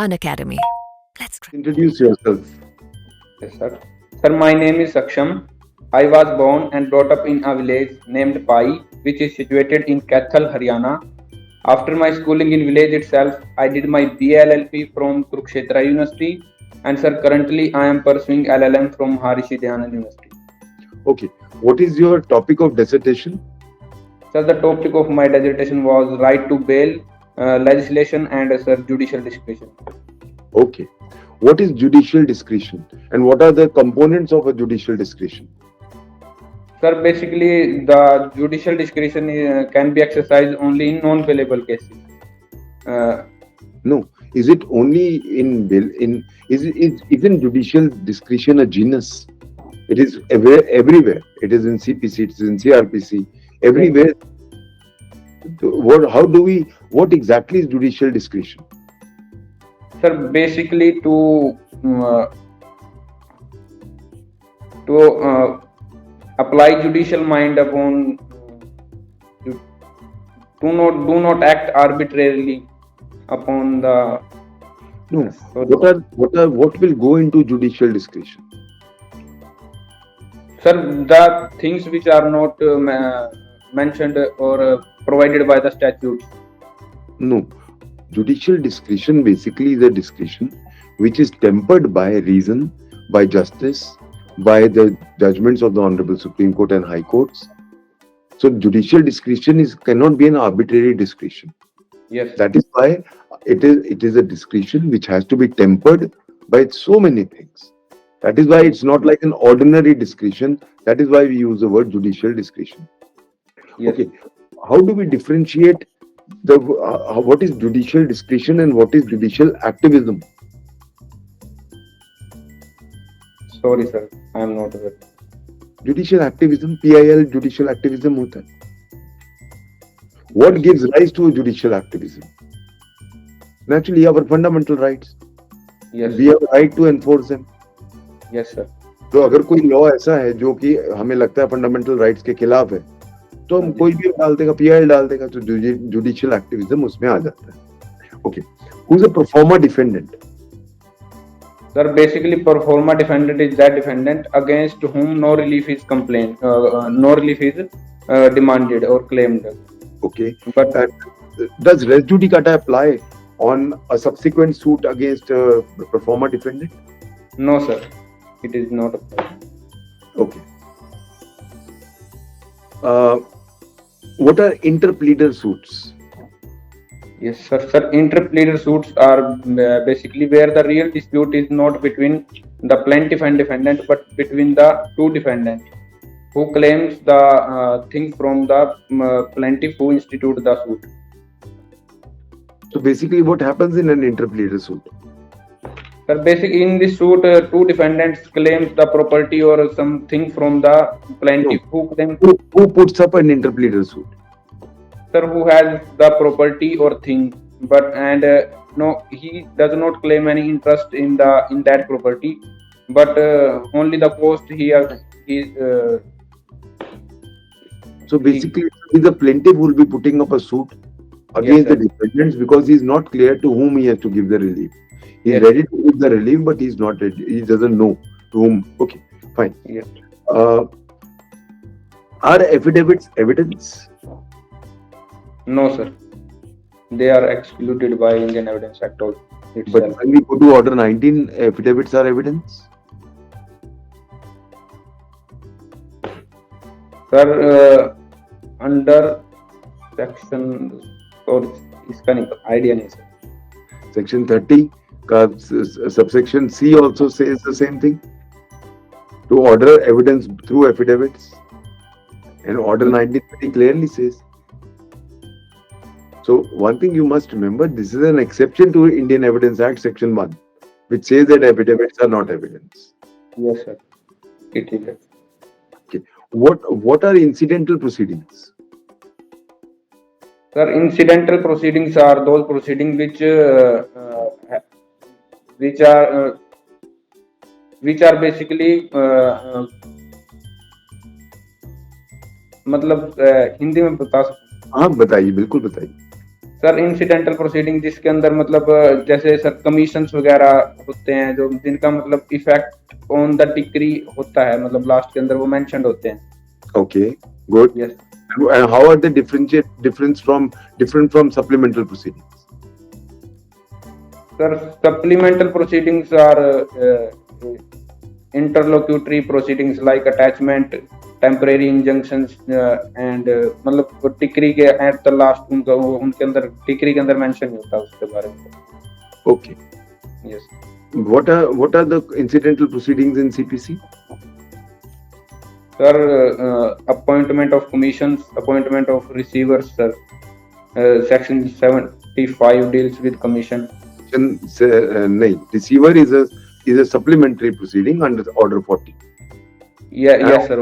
Unacademy. Let's crack. Introduce yourself. Yes, sir. Sir, my name is Saksham. I was born and brought up in a village named Pai, which is situated in Kaithal, Haryana. After my schooling in village itself, I did my BA LLP from Kurukshetra University, and sir, currently I am pursuing LLM from Maharishi Dayanand University. Okay. What is your topic of dissertation? Sir, the topic of my dissertation was right to bail, legislation, and sir, judicial discretion. Okay. What is judicial discretion and what are the components of a judicial discretion? Sir, basically, the judicial discretion can be exercised only in non-bailable cases. No. Is it only in bill? Isn't judicial discretion a genus? It is everywhere. It is in CPC. It is in CRPC. Everywhere. What exactly is judicial discretion? Sir, basically to apply judicial mind upon do not act arbitrarily upon the. No. What will go into judicial discretion? Sir, the things which are not mentioned or provided by the statutes. No. Judicial discretion basically is a discretion which is tempered by reason, by justice, by the judgments of the Honorable Supreme Court and High Courts. So judicial discretion cannot be an arbitrary discretion. Yes. That is why it is a discretion which has to be tempered by so many things. That is why it's not like an ordinary discretion. That is why we use the word judicial discretion. Yes. Okay. How do we differentiate what is judicial discretion and what is judicial activism? Sorry, sir, I am not aware. Judicial activism, PIL, judicial activism होता है. What gives rise to a judicial activism? Naturally, our fundamental rights. Yes. We have a right to enforce them. Yes, sir. तो अगर कोई law ऐसा है जो कि हमें लगता है फंडामेंटल राइट्स के खिलाफ है, तो हम कोई भी डाल देगा, PIL डाल देगा, तो जुडिशियल एक्टिविज्म उसमें आ जाता है. Okay. Who's a pro forma defendant? Sir, basically, pro forma defendant is that defendant against whom no relief is demanded or claimed. Okay. But Does res judicata apply on a subsequent suit against a pro forma defendant? no, sir, it is not applied. Okay. What are interpleader suits? Yes, sir. Sir, interpleader suits are basically where the real dispute is not between the plaintiff and defendant, but between the two defendants who claims the thing from the plaintiff who institute the suit. So basically, what happens in an interpleader suit? Sir, basically in this suit, two defendants claims the property or something from the plaintiff who claims. Who puts up an interpleader suit? Sir, who has the property or thing, but no, he does not claim any interest in that property, but only the cost So basically, the plaintiff will be putting up a suit against the defendants because he is not clear to whom he has to give the relief. He is ready to give the relief, but he is not ready. He doesn't know to whom. Okay, fine. Yes. Are affidavits evidence? No, sir. They are excluded by Indian Evidence Act itself. But when we go to Order 19, affidavits are evidence? Sir, under section और इसका नहीं idea नहीं sir. Section 30 subsection C also says the same thing. To order evidence through affidavits, and Order 19 very clearly says. So one thing you must remember, this is an exception to Indian Evidence Act Section 1, which says that affidavits are not evidence. Yes, sir. It is. Okay. What are incidental proceedings? Sir, incidental proceedings are those proceedings which are basically मतलब हिंदी में बता सकते. हाँ बताइए, बिल्कुल बताइए. Sir incidental proceeding जिसके अंदर मतलब जैसे सर कमीशंस वगैरह होते हैं जो जिनका मतलब इफेक्ट ऑन द डिक्री होता है, मतलब लास्ट के अंदर वो मेंशन्ड होते हैं। Okay, good. Yes And how are they different from supplemental proceedings? Sir supplemental proceedings are interlocutory proceedings like attachment, temporary injunctions and मतलब डिक्री के एट द लास्ट उनका उनके अंदर डिक्री के अंदर मेंशन नहीं होता उसके बारे में। Okay. Yes What are the incidental proceedings in CPC? Sir appointment of commissions, appointment of receivers sir, section 75 deals with commission. नहीं, receiver is a supplementary proceeding under order 40 yes sir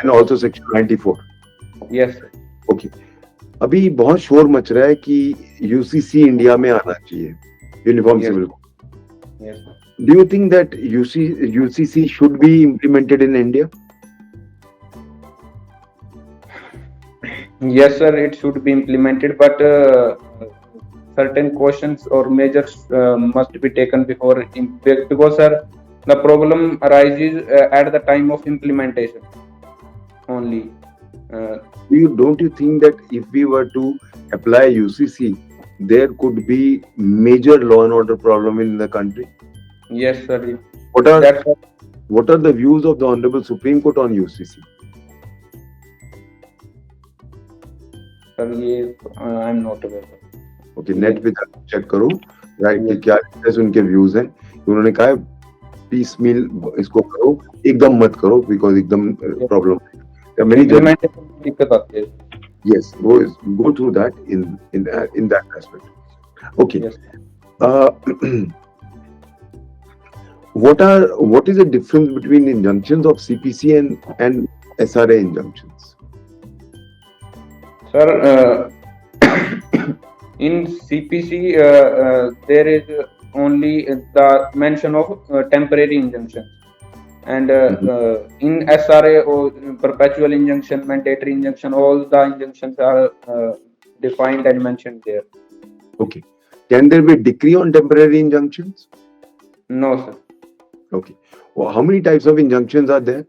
and also section 94. Yes sir. Okay. अभी बहुत शोर much रहा है कि UCC India में आना चाहिए, uniform Yes. Civil code. Yes Do you think that UCC should be implemented in India? Yes, sir, it should be implemented, but certain cautions or measures must be taken before because, sir, the problem arises at the time of implementation only. Don't you think that if we were to apply UCC, there could be major law and order problem in the country? Yes, sir. What That's are the views of the Honorable Supreme Court on UCC? sir. ये I'm not aware. Okay, net पे check करो right कि क्या ऐसे उनके views हैं। उन्होंने कहा है पीस मील इसको करो, एकदम मत करो बिकॉज एकदम प्रॉब्लम मेनी Implementation में दिक्कत आती है। yes go through that in that aspect. Okay. Yes. What is the difference between injunctions of CPC and SRA injunctions? Sir, in CPC there is only the mention of temporary injunction, and in SRA or perpetual injunction, mandatory injunction, all the injunctions are defined and mentioned there. Okay. Can there be decree on temporary injunctions? No, sir. Okay. Well, how many types of injunctions are there?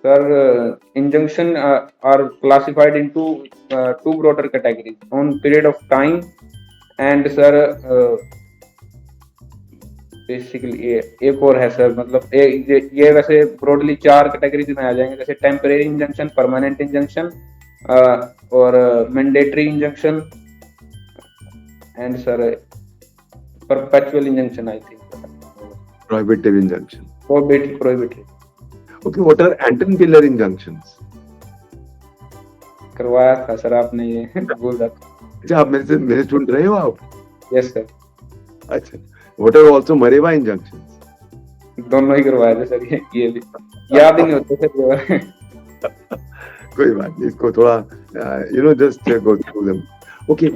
Sir, injunction are classified into two broader categories: on period of time, and sir basically एक और है sir, मतलब ये वैसे broadly चार categories में आ जाएंगे, जैसे टेम्परेरी इंजंक्शन, परमानेंट इंजंक्शन और mandatory injunction and sir perpetual injunction I think Prohibitive injunction. Prohibitory Okay, what are Anton pillar injunctions? करवाया था सर आपने ये बोल रहा। अच्छा, आप मेरे सुन रहे हो आप? यस सर, अच्छा, what are also Mareva injunctions? दोनों ही करवाए थे सर, ये भी याद ही नहीं होते सर। कोई बात नहीं, इसको थोड़ा just go through them. Okay,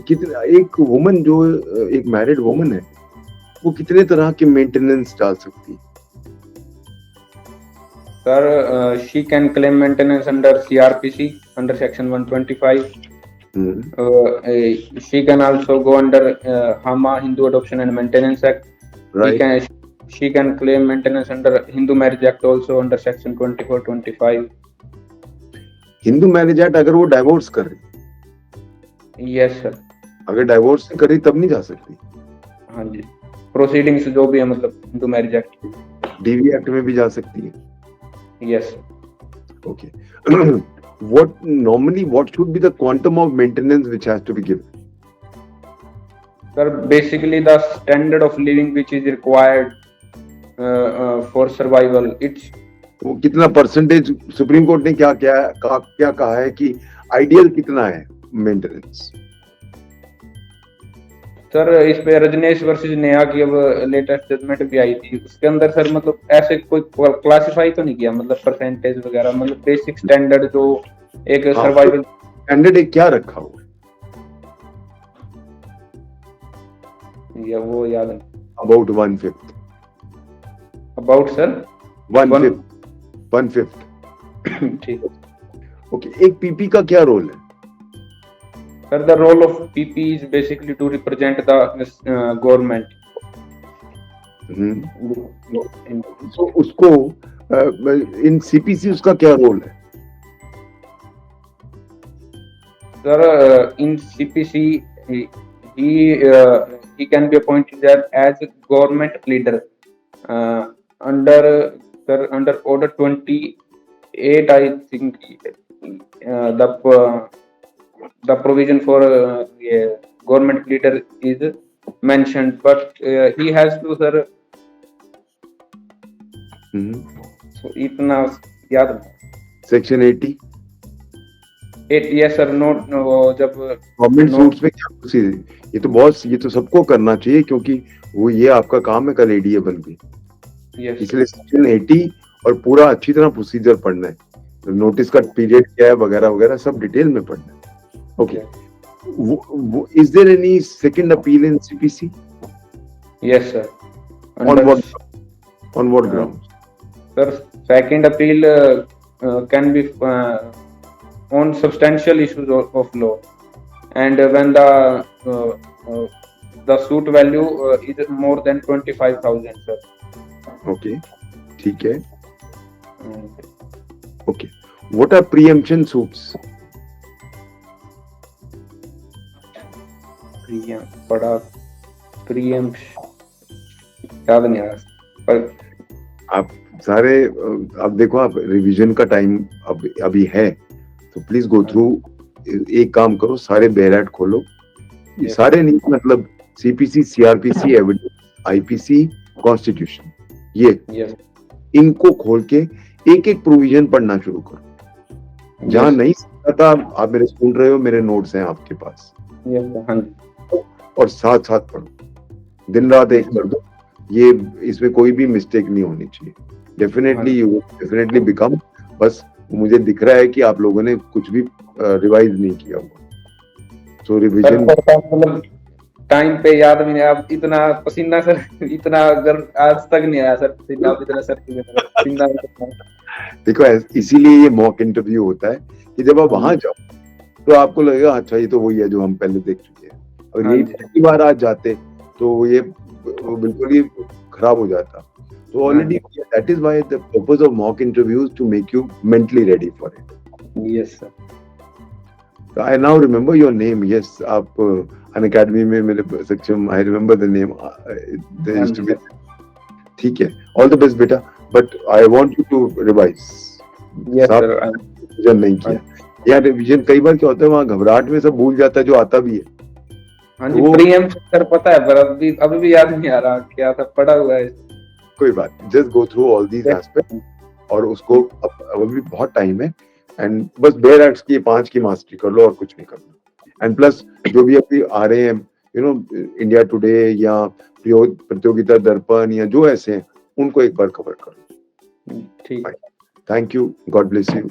कितना एक वुमन जो एक मैरिड वुमन है वो कितने तरह के मेंटेनेंस डाल सकती है? Sir, she can claim maintenance under CRPC under section 125. She can also go under HAMA, Hindu Adoption and Maintenance Act. Right. She can claim maintenance under Hindu Marriage Act also under section 24-25. Hindu marriage act अगर वो divorce कर रही, Yes sir. अगर divorce कर रही तब नहीं जा सकती? हाँ जी, प्रोसीडिंग्स जो भी है मतलब Hindu marriage act, DV act में भी जा सकती है? yes. Okay. What should be the quantum of maintenance which has to be given? Sir, basically the standard of living which is required for survival. It's वो कितना परसेंटेज सुप्रीम कोर्ट ने क्या कहा है कि आइडियल कितना है मेंटेनेंस? सर इस पे रजनीश वर्सेस नेहा की अब लेटेस्ट जजमेंट भी आई थी, उसके अंदर सर मतलब ऐसे कोई क्लासिफाई तो नहीं किया, मतलब परसेंटेज वगैरह, मतलब बेसिक स्टैंडर्ड जो एक सर्वाइवल स्टैंडर्ड एक क्या रखा हुआ है? या वो याद नहीं। अबाउट 1/5. About sir 1/5. ठीक है। ओके, एक पीपी का क्या रोल है? Sir, the role of PP is basically to represent the government. तो उसको इन सीपीसी उसका क्या रोल है? Sir, in CPC, he can be appointed as a government leader under Order 28. I think the provision for government leader is mentioned, but he has to, sir. So इतना याद नहीं। Section 80 yes sir, note जब government suits में क्या procedure, ये तो सबको करना चाहिए क्योंकि वो ये आपका काम है, कल एडीए बन गई, yes इसलिए सेक्शन 80 और पूरा अच्छी तरह प्रोसीजर पढ़ना है, नोटिस का पीरियड क्या है वगैरह वगैरह सब डिटेल में पढ़ना है। Okay, is there any second appeal in CPC? yes sir. On what grounds? Sir, second appeal can be on substantial issues of law, and when the suit value is more than 25,000, sir. Okay, ठीक है। Okay, what are preemption suits? याद नहीं आ रहा, पर आप सारे अब देखो, आप रिवीजन का टाइम अभी है, तो प्लीज गो थ्रू, एक काम करो, सारे बेरेट खोलो, ये सारे नहीं, मतलब CPC, CrPC, evidence, IPC, constitution, ये इनको खोल के एक एक प्रोविजन पढ़ना शुरू करो। जहां नहीं समझा था, आप मेरे सुन रहे हो, मेरे नोट्स हैं आपके पास, और साथ साथ पढ़ो, दिन रात एक कर दो, ये इसमें कोई भी मिस्टेक नहीं होनी चाहिए। डेफिनेटली यू डेफिनेटली बिकम, बस मुझे दिख रहा है कि आप लोगों ने कुछ भी रिवाइज नहीं किया हुआ, तो रिवीजन मतलब टाइम पे याद भी नहीं। आप इतना पसीना सर, इतना अगर आज तक नहीं आया सर पसीना, आप इतना सर पसीना। देखो, इसीलिए ये मॉक इंटरव्यू होता है कि जब आप वहां जाओ तो आपको लगेगा अच्छा ये तो वही है जो हम पहले देख चुके हैं, और ये पहली बार आज जाते तो ये बिल्कुल ही खराब हो जाता। तो already that is why the purpose of mock interviews, to make you mentally ready for it. Yes sir, I now remember your name. Yes, आप अनअकैडमी में मेरे सक्षम, I remember the name. There used to be. ठीक है, all the best बेटा, but I want you to revise. yes sir, revision नहीं किया यार, रिवीजन कई बार क्या होता है, वहाँ घबराहट में सब भूल जाता है जो आता भी है। हाँ जी, प्रीएम्प्ट सर पता है, पर अभी भी याद नहीं आ रहा क्या था, पढ़ा हुआ है। कोई बात, just go through all these aspect, और उसको अभी बहुत टाइम है, एंड बस बेयर एक्ट्स की 5 की मास्टरी कर लो और कुछ नहीं करना। एंड प्लस जो भी अभी आ रहे हैं, यू नो, इंडिया टुडे या प्रतियोगिता दर्पण या जो ऐसे हैं, उनको एक बार कवर करो। ठीक, thank you, God bless you.